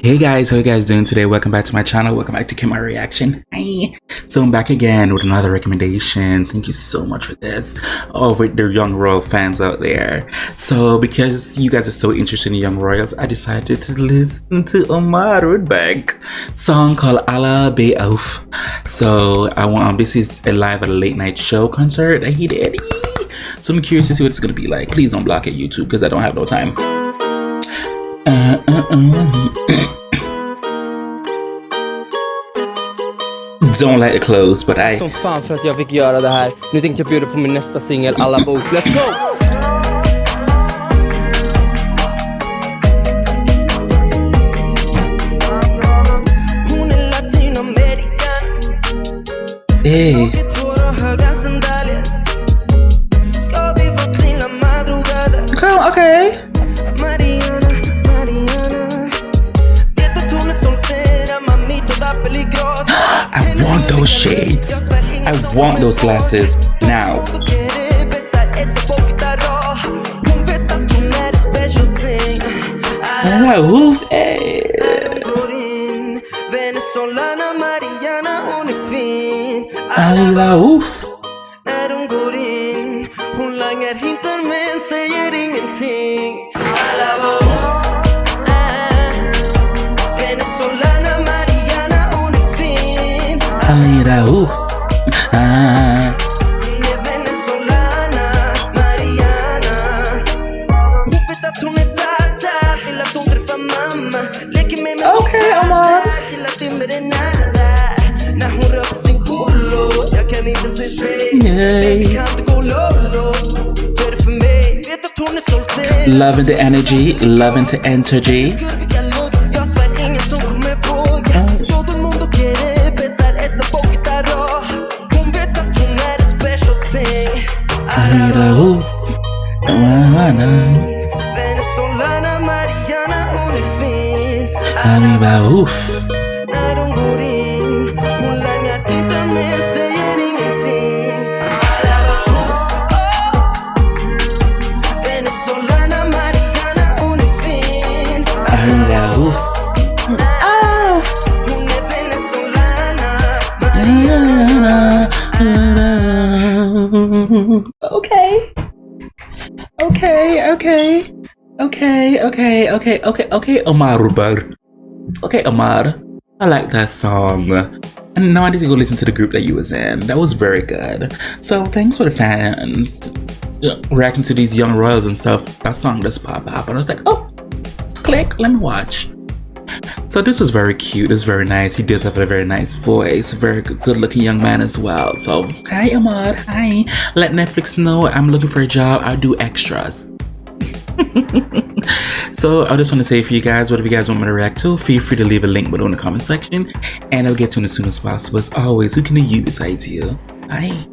Hey guys, how you guys doing today? Welcome back to my channel. Welcome back to Kemari Reaction. Hi. So I'm back again with another recommendation. Thank you so much for this. Oh, with the Young Royal fans out there. So because you guys are so interested in Young Royals, I decided to listen to Omar Rudberg song called Alla by OUFF. So this is a live at a late night show concert that he did. So I'm curious to see what it's gonna be like. Please don't block it, YouTube, because I don't have no time. Don't like the clothes, but I... Som fan för att jag fick göra det här. Nu tänkte jag bjuda på min nästa singel, Alla på OUFF. Let's go! Hon är latinamerikan. Hey. Ska vi få trilla madrugada? Come, okay. I want those shades. I want those glasses now. Alla OUFF. När hon går in, hon langar hintar men säger ingenting. Alla Alla OUFF. Okay, Omar. Loving the energy, loving the energy. Alla OUFF. När hon går in, hon langar inte men säger ingenting. Alla Venezolana, Mariana, hon är fin. Alla OUFF. Hon är Venezolana, Mariana. Okay, Omar Rudberg. Okay, Omar, I like that song. And now I need to go listen to the group that you was in. That was very good. So thanks for the fans reacting to these Young Royals and stuff. That song just popped up and I was like, oh, click, let me watch. So this was very cute. This was very nice. He does have a very nice voice. A very good looking young man as well. So hi Omar, hi. Let Netflix know I'm looking for a job. I'll do extras. So I just want to say for you guys, whatever you guys want me to react to, feel free to leave a link below in the comment section and I'll get to it as soon as possible. As always, who can you besides you? Bye.